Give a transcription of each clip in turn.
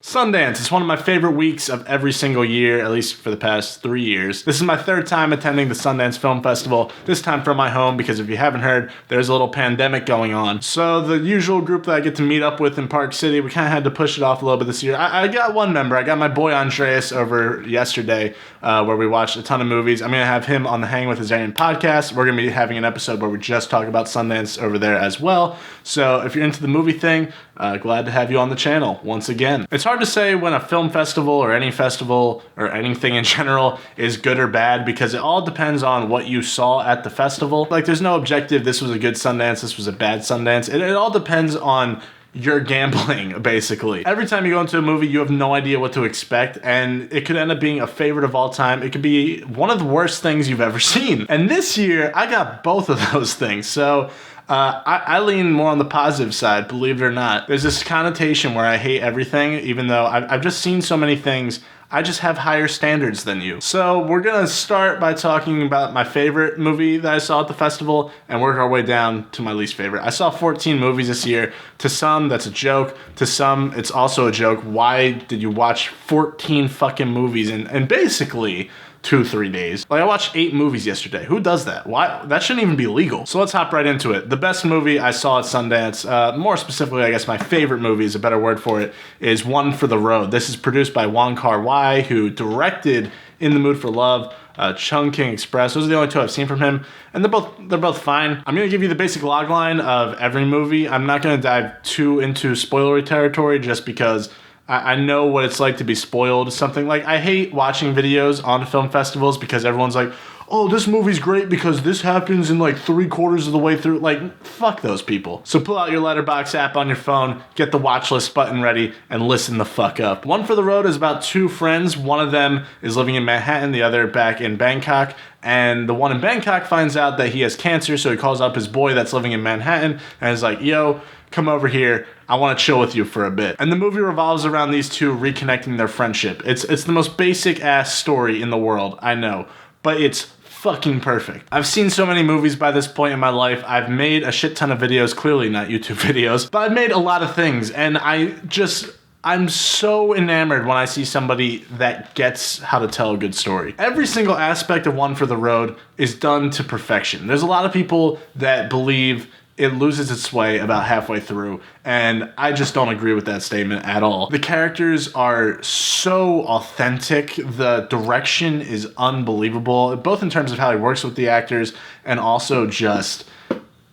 Sundance is one of my favorite weeks of every single year, at least for the past 3 years. This is my third time attending the Sundance Film Festival, this time from my home because if you haven't heard, there's a little pandemic going on. So the usual group that I get to meet up with in Park City, we kind of had to push it off a little bit this year. I got one member. I got my boy Andreas over yesterday where we watched a ton of movies. I'm going to have him on the Hang with Azarian podcast. We're going to be having an episode where we just talk about Sundance over there as well. So if you're into the movie thing, glad to have you on the channel once again. It's hard to say when a film festival or anything in general is good or bad because it all depends on what you saw at the festival. Like there's no objective, this was a good Sundance, this was a bad Sundance. It all depends on your gambling, basically. Every time you go into a movie, you have no idea what to expect, and it could end up being a favorite of all time. It could be one of the worst things you've ever seen. And this year, I got both of those things. So I lean more on the positive side, believe it or not. There's this connotation where I hate everything, even though I've just seen so many things. I just have higher standards than you. So we're gonna start by talking about my favorite movie that I saw at the festival and work our way down to my least favorite. I saw 14 movies this year. To some, that's a joke. To some, it's also a joke. Why did you watch 14 fucking movies in basically 2-3 days? Like I watched 8 movies yesterday. Who does that? Why? That shouldn't even be legal. So let's hop right into it. The best movie I saw at Sundance, more specifically, I guess my favorite movie is a better word for it, is One for the Road. This is produced by Wong Kar-wai, who directed In the Mood for Love, Chungking Express. Those are the only 2 I've seen from him, and they're both fine. I'm gonna give you the basic logline of every movie. I'm not gonna dive too into spoilery territory just because I know what it's like to be spoiled. Something like, I hate watching videos on film festivals because everyone's like, oh, this movie's great because this happens in like 3/4 of the way through. Like, fuck those people. So pull out your Letterboxd app on your phone, get the watch list button ready, and listen the fuck up. One for the Road is about 2 friends. One of them is living in Manhattan, the other back in Bangkok. And the one in Bangkok finds out that he has cancer, so he calls up his boy that's living in Manhattan and is like, yo, come over here. I want to chill with you for a bit. And the movie revolves around these 2 reconnecting their friendship. It's the most basic ass story in the world, I know, but it's fucking perfect. I've seen so many movies by this point in my life. I've made a shit ton of videos, clearly not YouTube videos, but I've made a lot of things, and I'm so enamored when I see somebody that gets how to tell a good story. Every single aspect of One for the Road is done to perfection. There's a lot of people that believe it loses its way about halfway through, and I just don't agree with that statement at all. The characters are so authentic, the direction is unbelievable, both in terms of how he works with the actors and also just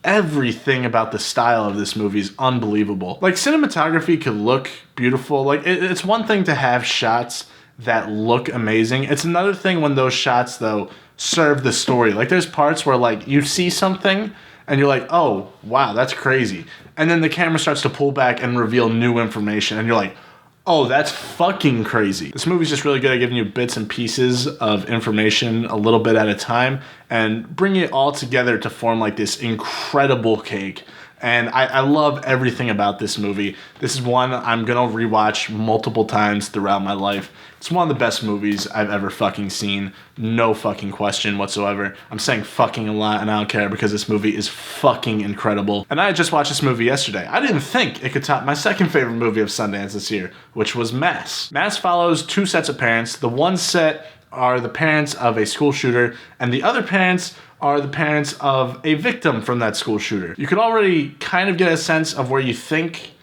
everything about the style of this movie is unbelievable. Like, cinematography could look beautiful. Like, it's one thing to have shots that look amazing. It's another thing when those shots, though, serve the story. Like, there's parts where, like, you see something and you're like, oh, wow, that's crazy. And then the camera starts to pull back and reveal new information, and you're like, oh, that's fucking crazy. This movie's just really good at giving you bits and pieces of information a little bit at a time and bringing it all together to form like this incredible cake. And I love everything about this movie. This is one I'm gonna rewatch multiple times throughout my life. It's one of the best movies I've ever fucking seen. No fucking question whatsoever. I'm saying fucking a lot and I don't care because this movie is fucking incredible. And I just watched this movie yesterday. I didn't think it could top my second favorite movie of Sundance this year, which was Mass. Mass follows 2 sets of parents. The one set are the parents of a school shooter, and the other parents are the parents of a victim from that school shooter. You could already kind of get a sense of where you think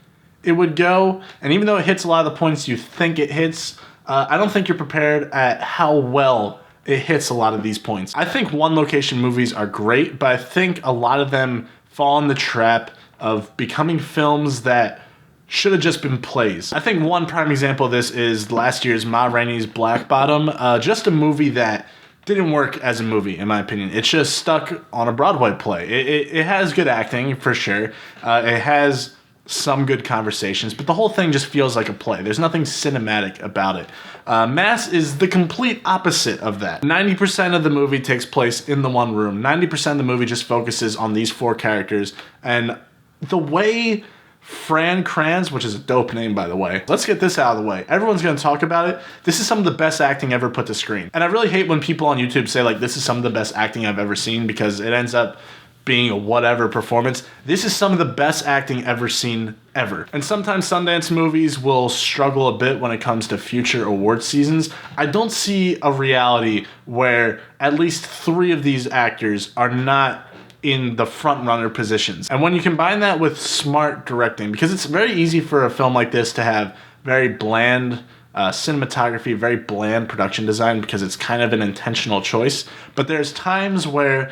it would go, and even though it hits a lot of the points you think it hits, I don't think you're prepared at how well it hits a lot of these points. I think one-location movies are great, but I think a lot of them fall in the trap of becoming films that should have just been plays. I think one prime example of this is last year's Ma Rainey's Black Bottom, just a movie that didn't work as a movie, in my opinion. It's just stuck on a Broadway play. It has good acting, for sure. It has some good conversations, but the whole thing just feels like a play. There's nothing cinematic about it. Mass is the complete opposite of that. 90% of the movie takes place in the one room. 90% of the movie just focuses on these 4 characters, and the way Fran Kranz, which is a dope name, by the way. Let's get this out of the way. Everyone's going to talk about it. This is some of the best acting ever put to screen. And I really hate when people on YouTube say, like, this is some of the best acting I've ever seen, because it ends up being a whatever performance. This is some of the best acting ever seen, ever. And sometimes Sundance movies will struggle a bit when it comes to future award seasons. I don't see a reality where at least 3 of these actors are not in the front runner positions. And when you combine that with smart directing, because it's very easy for a film like this to have very bland cinematography, very bland production design, because it's kind of an intentional choice. But there's times where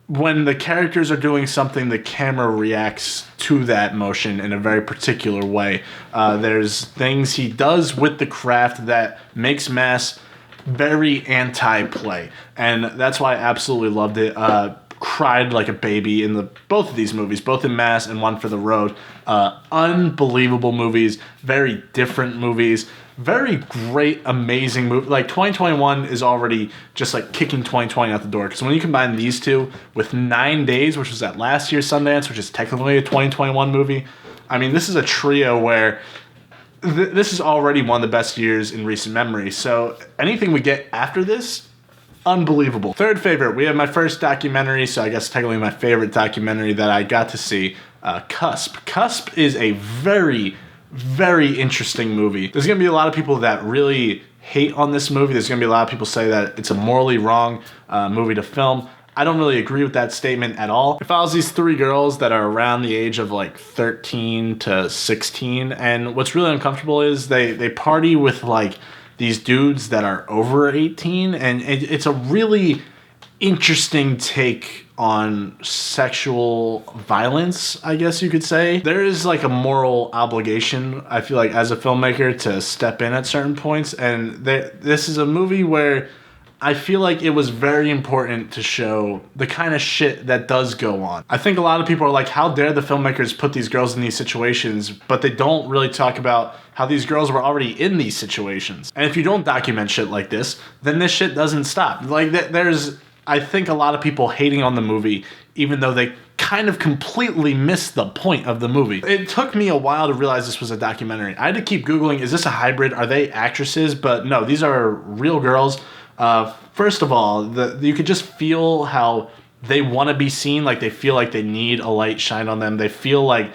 when the characters are doing something, the camera reacts to that motion in a very particular way. There's things he does with the craft that makes Mass very anti-play. And that's why I absolutely loved it. Cried like a baby in both of these movies, both in Mass and One for the Road. Unbelievable movies, very different movies, very great, amazing movie. Like 2021 is already just like kicking 2020 out the door. Because when you combine these two with 9 Days, which was at last year's Sundance, which is technically a 2021 movie, I mean, this is a trio where this is already one of the best years in recent memory. So anything we get after this, unbelievable. Third favorite, we have my first documentary, so I guess technically my favorite documentary that I got to see, Cusp. Cusp is a very, very interesting movie. There's going to be a lot of people that really hate on this movie. There's going to be a lot of people say that it's a morally wrong movie to film. I don't really agree with that statement at all. It follows these 3 girls that are around the age of like 13 to 16, and what's really uncomfortable is they party with like these dudes that are over 18, and it's a really interesting take on sexual violence, I guess you could say. There is like a moral obligation, I feel like, as a filmmaker to step in at certain points, and this is a movie where I feel like it was very important to show the kind of shit that does go on. I think a lot of people are like, how dare the filmmakers put these girls in these situations, but they don't really talk about how these girls were already in these situations. And if you don't document shit like this, then this shit doesn't stop. Like, there's, I think, a lot of people hating on the movie, even though they kind of completely missed the point of the movie. It took me a while to realize this was a documentary. I had to keep Googling, is this a hybrid? Are they actresses? But no, these are real girls. First of all, you could just feel how they want to be seen, like they feel like they need a light shine on them. They feel like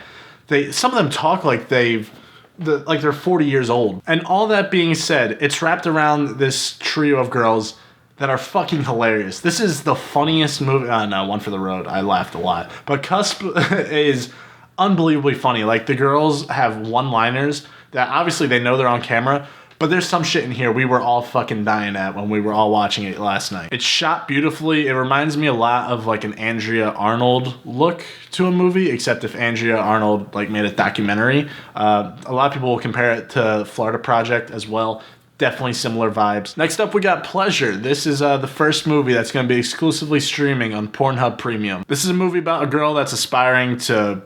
some of them talk like they're 40 years old. And all that being said, it's wrapped around this trio of girls that are fucking hilarious. This is the funniest movie. No, One for the Road. I laughed a lot. But Cusp is unbelievably funny. Like, the girls have one-liners that obviously they know they're on camera, but there's some shit in here we were all fucking dying at when we were all watching it last night. It's shot beautifully. It reminds me a lot of like an Andrea Arnold look to a movie, except if Andrea Arnold like made a documentary. A lot of people will compare it to Florida Project as well. Definitely similar vibes. Next up, we got Pleasure. This is the first movie that's going to be exclusively streaming on Pornhub Premium. This is a movie about a girl that's aspiring to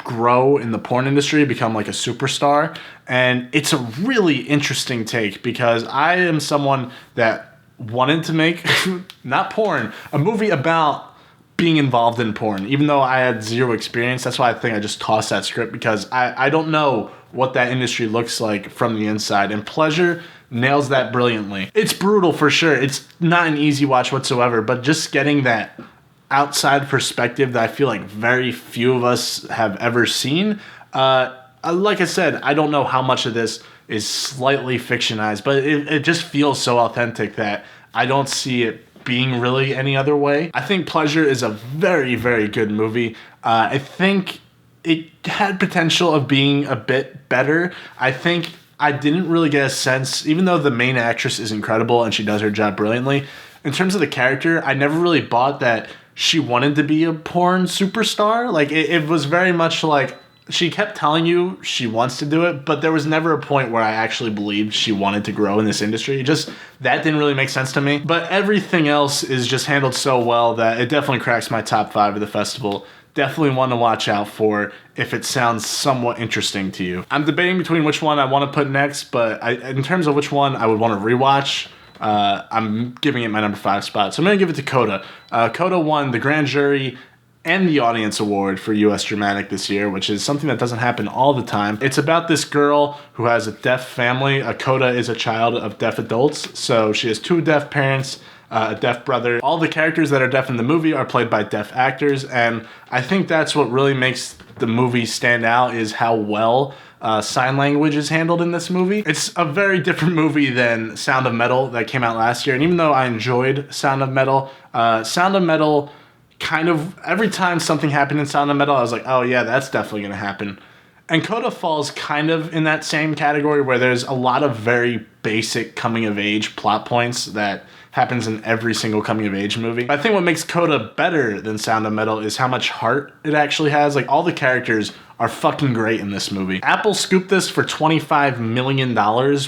grow in the porn industry, become like a superstar, and it's a really interesting take because I am someone that wanted to make not porn, a movie about being involved in porn, even though I had zero experience. That's why I think I just tossed that script, because I don't know what that industry looks like from the inside, and Pleasure nails that brilliantly. It's brutal for sure. It's not an easy watch whatsoever, but just getting that outside perspective that I feel like very few of us have ever seen. Like I said, I don't know how much of this is slightly fictionized, but it just feels so authentic that I don't see it being really any other way. I think Pleasure is a very, very good movie. I think it had potential of being a bit better. I think I didn't really get a sense, even though the main actress is incredible and she does her job brilliantly, in terms of the character, I never really bought that she wanted to be a porn superstar. Like, it was very much like, she kept telling you she wants to do it, but there was never a point where I actually believed she wanted to grow in this industry. Just, that didn't really make sense to me. But everything else is just handled so well that it definitely cracks my top 5 of the festival. Definitely one to watch out for if it sounds somewhat interesting to you. I'm debating between which one I want to put next, but in terms of which one I would want to rewatch, I'm giving it my number 5 spot. So I'm going to give it to Coda. Coda won the Grand Jury and the Audience Award for U.S. Dramatic this year, which is something that doesn't happen all the time. It's about this girl who has a deaf family. Coda is a child of deaf adults, so she has 2 deaf parents. a deaf brother. All the characters that are deaf in the movie are played by deaf actors, and I think that's what really makes the movie stand out, is how well sign language is handled in this movie. It's a very different movie than Sound of Metal that came out last year, and even though I enjoyed Sound of Metal kind of, every time something happened in Sound of Metal, I was like, oh yeah, that's definitely gonna happen. And Coda falls kind of in that same category, where there's a lot of very basic coming-of-age plot points that happens in every single coming-of-age movie. But I think what makes Coda better than Sound of Metal is how much heart it actually has. Like, all the characters are fucking great in this movie. Apple scooped this for $25 million,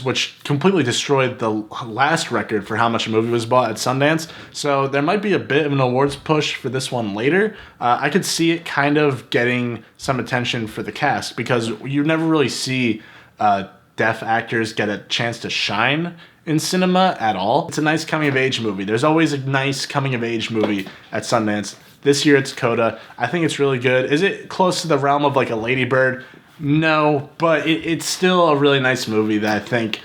which completely destroyed the last record for how much a movie was bought at Sundance. So there might be a bit of an awards push for this one later. I could see it kind of getting some attention for the cast, because you never really see deaf actors get a chance to shine in cinema at all. It's a nice coming-of-age movie. There's always a nice coming-of-age movie at Sundance. This year it's Coda. I think it's really good. Is it close to the realm of like a Lady Bird? No, but it's still a really nice movie that I think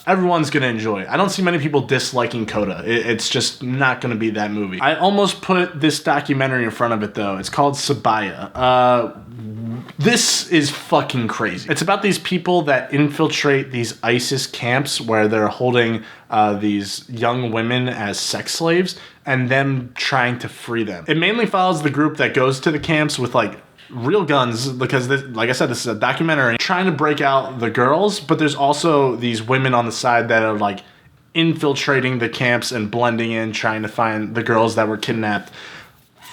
everyone's going to enjoy. I don't see many people disliking Coda. It's just not going to be that movie. I almost put this documentary in front of it, though. It's called Sabaya. This is fucking crazy. It's about these people that infiltrate these ISIS camps where they're holding these young women as sex slaves and them trying to free them. It mainly follows the group that goes to the camps with like real guns, because this, like I said, this is a documentary trying to break out the girls, but there's also these women on the side that are like infiltrating the camps and blending in, trying to find the girls that were kidnapped.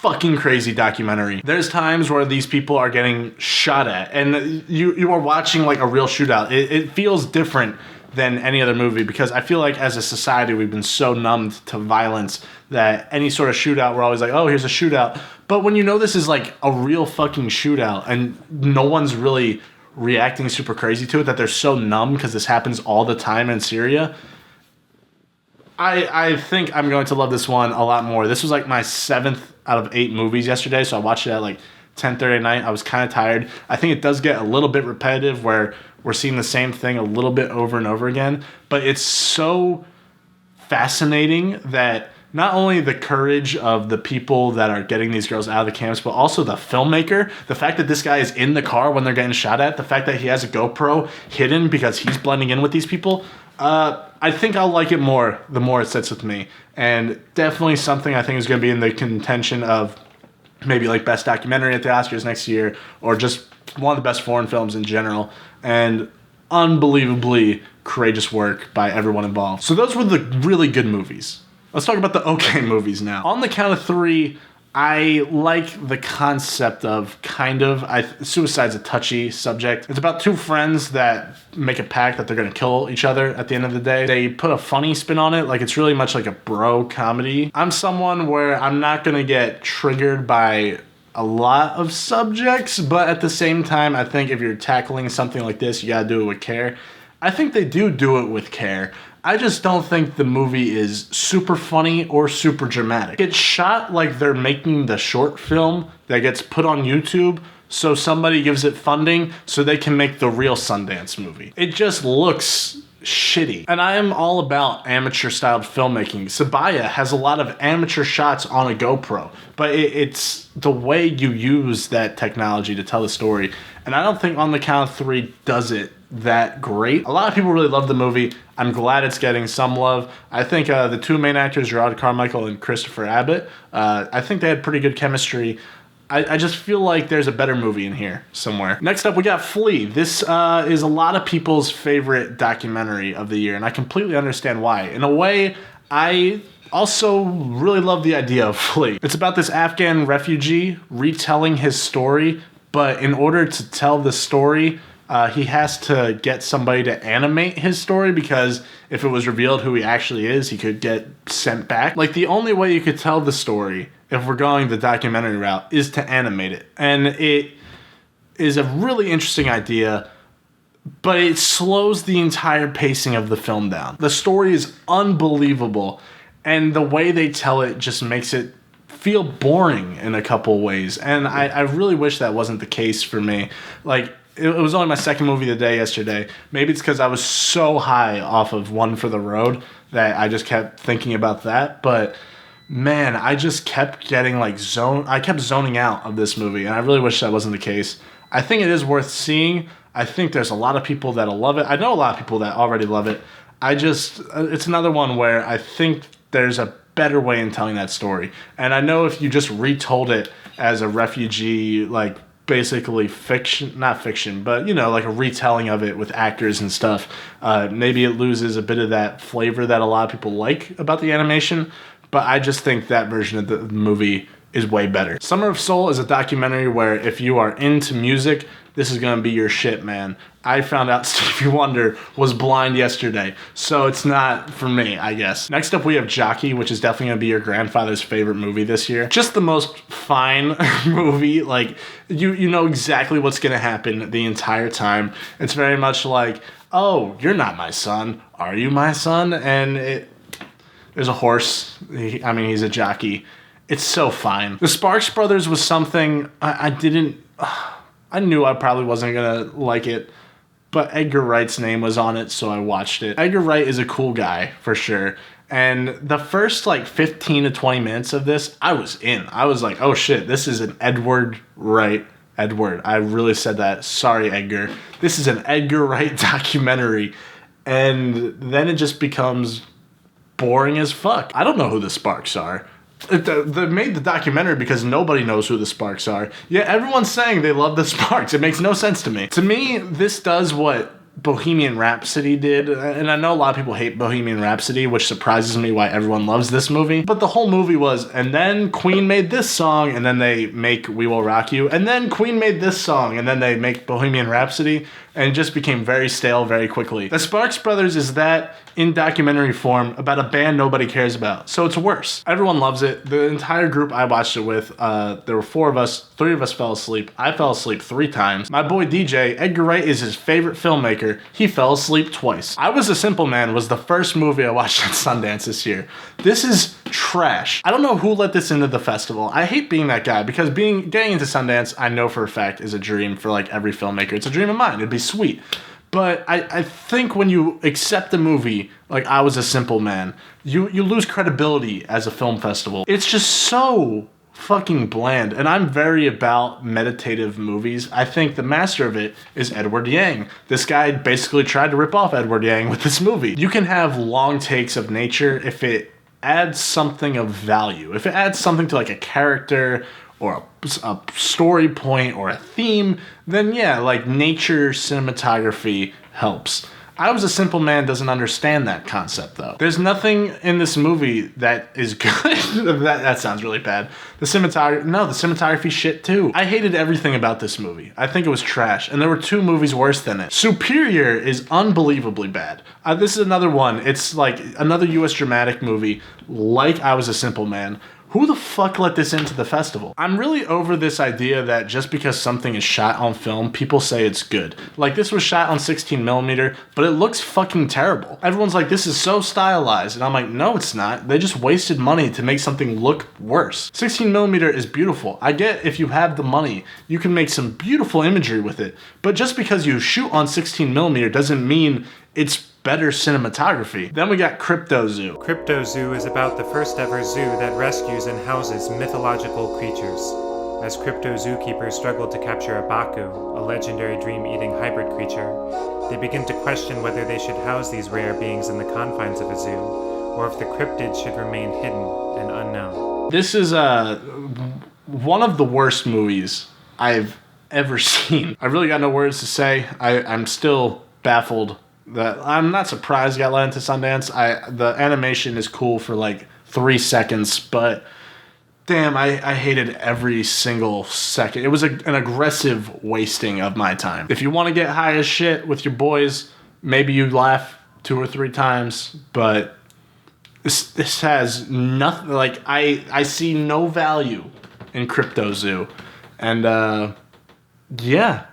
Fucking crazy documentary. There's times where these people are getting shot at, and you are watching like a real shootout. It feels different than any other movie, because I feel like as a society we've been so numbed to violence that any sort of shootout, we're always like, oh, here's a shootout. But when you know this is like a real fucking shootout and no one's really reacting super crazy to it, that they're so numb because this happens all the time in Syria, I think I'm going to love this one a lot more. This was like my 7th out of 8 movies yesterday, so I watched it at like 10:30 at night. I was kind of tired. I think it does get a little bit repetitive, where we're seeing the same thing a little bit over and over again, but it's so fascinating that not only the courage of the people that are getting these girls out of the camps, but also the filmmaker, the fact that this guy is in the car when they're getting shot at, the fact that he has a GoPro hidden because he's blending in with these people, I think I'll like it more the more it sits with me. And definitely something I think is going to be in the contention of maybe like best documentary at the Oscars next year, or just one of the best foreign films in general. And unbelievably courageous work by everyone involved. So those were the really good movies. Let's talk about the okay movies now. On the count of 3, I like the concept of suicide's a touchy subject. It's about 2 friends that make a pact that they're going to kill each other at the end of the day. They put a funny spin on it, like it's really much like a bro comedy. I'm someone where I'm not going to get triggered by a lot of subjects, but at the same time, I think if you're tackling something like this, you got to do it with care. I think they do it with care. I just don't think the movie is super funny or super dramatic. It's shot like they're making the short film that gets put on YouTube, so somebody gives it funding so they can make the real Sundance movie. It just looks shitty. And I am all about amateur-styled filmmaking. Sebaya has a lot of amateur shots on a GoPro, but it's the way you use that technology to tell the story. And I don't think On the Count of 3 does it that great. A lot of people really love the movie. I'm glad it's getting some love. I think the 2 main actors, Jerrod Carmichael and Christopher Abbott, I think they had pretty good chemistry. I just feel like there's a better movie in here somewhere. Next up, we got Flea. This is a lot of people's favorite documentary of the year, and I completely understand why. In a way, I also really love the idea of Flea. It's about this Afghan refugee retelling his story, but in order to tell the story, he has to get somebody to animate his story, because if it was revealed who he actually is, he could get sent back. Like, the only way you could tell the story, if we're going the documentary route, is to animate it. And it is a really interesting idea, but it slows the entire pacing of the film down. The story is unbelievable, and the way they tell it just makes it feel boring in a couple ways. And I really wish that wasn't the case for me. Like, it was only my second movie of the day yesterday. Maybe it's because I was so high off of One for the Road that I just kept thinking about that. But man, I just kept getting like I kept zoning out of this movie, and I really wish that wasn't the case. I think it is worth seeing. I think there's a lot of people that'll love it. I know a lot of people that already love it. It's another one where I think there's a better way in telling that story. And I know if you just retold it as a refugee, like basically fiction, not fiction, but you know, like a retelling of it with actors and stuff, maybe it loses a bit of that flavor that a lot of people like about the animation. But I just think that version of the movie is way better. Summer of Soul is a documentary where if you are into music, this is going to be your shit, man. I found out Stevie Wonder was blind yesterday, so it's not for me, I guess. Next up, we have Jockey, which is definitely going to be your grandfather's favorite movie this year. Just the most fine movie. Like, you know exactly what's going to happen the entire time. It's very much like, oh, you're not my son. Are you my son? And there's a horse. He's a jockey. It's so fine. The Sparks Brothers was something I knew I probably wasn't going to like it, but Edgar Wright's name was on it, so I watched it. Edgar Wright is a cool guy, for sure. And the first, 15 to 20 minutes of this, I was in. I was like, oh shit, this is an Edward Wright. Edward, I really said that. Sorry, Edgar. This is an Edgar Wright documentary. And then it just becomes boring as fuck. I don't know who the Sparks are. They made the documentary because nobody knows who the Sparks are. Yeah, everyone's saying they love the Sparks. It makes no sense to me. To me, this does what Bohemian Rhapsody did, and I know a lot of people hate Bohemian Rhapsody, which surprises me why everyone loves this movie. But the whole movie was, and then Queen made this song, and then they make We Will Rock You, and then Queen made this song, and then they make Bohemian Rhapsody, and it just became very stale very quickly. The Sparks Brothers is that in documentary form about a band nobody cares about, so it's worse. Everyone loves it. The entire group I watched it with, there were 4 of us, 3 of us fell asleep. I fell asleep 3 times. My boy DJ, Edgar Wright is his favorite filmmaker. He fell asleep twice. I Was a Simple Man was the first movie I watched at Sundance this year. This is trash. I don't know who let this into the festival. I hate being that guy because getting into Sundance, I know for a fact, is a dream for every filmmaker. It's a dream of mine. It'd be sweet. But I think when you accept a movie like I Was a Simple Man, you lose credibility as a film festival. It's just so fucking bland, and I'm very about meditative movies. I think the master of it is Edward Yang. This guy basically tried to rip off Edward Yang with this movie. You can have long takes of nature if it adds something of value. If it adds something to a character or a story point or a theme, then yeah, nature cinematography helps. I Was a Simple Man doesn't understand that concept, though. There's nothing in this movie that is good. that sounds really bad. The cinematography shit, too. I hated everything about this movie. I think it was trash, and there were 2 movies worse than it. Superior is unbelievably bad. This is another one. It's another U.S. dramatic movie, like I Was a Simple Man. Who the fuck let this into the festival? I'm really over this idea that just because something is shot on film, people say it's good. This was shot on 16mm, but it looks fucking terrible. Everyone's like, this is so stylized. And I'm like, no, it's not. They just wasted money to make something look worse. 16mm is beautiful. I get if you have the money, you can make some beautiful imagery with it. But just because you shoot on 16mm doesn't mean it's better cinematography. Then we got Crypto Zoo. Crypto Zoo is about the first ever zoo that rescues and houses mythological creatures. As crypto zookeepers struggle to capture a Baku, a legendary dream-eating hybrid creature, they begin to question whether they should house these rare beings in the confines of a zoo, or if the cryptid should remain hidden and unknown. This is one of the worst movies I've ever seen. I really got no words to say. I'm still baffled. I'm not surprised it got let into Sundance. The animation is cool for 3 seconds, but damn, I hated every single second. It was an aggressive wasting of my time. If you want to get high as shit with your boys, maybe you laugh 2 or 3 times, but this has nothing. I see no value in Crypto Zoo, and yeah.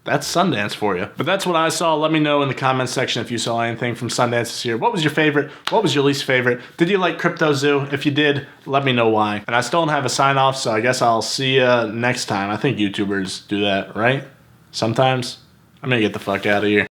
That's Sundance for you. But that's what I saw. Let me know in the comments section if you saw anything from Sundance this year. What was your favorite? What was your least favorite? Did you like Crypto Zoo? If you did, let me know why. And I still don't have a sign off, so I guess I'll see you next time. I think YouTubers do that, right? Sometimes I'm gonna get the fuck out of here.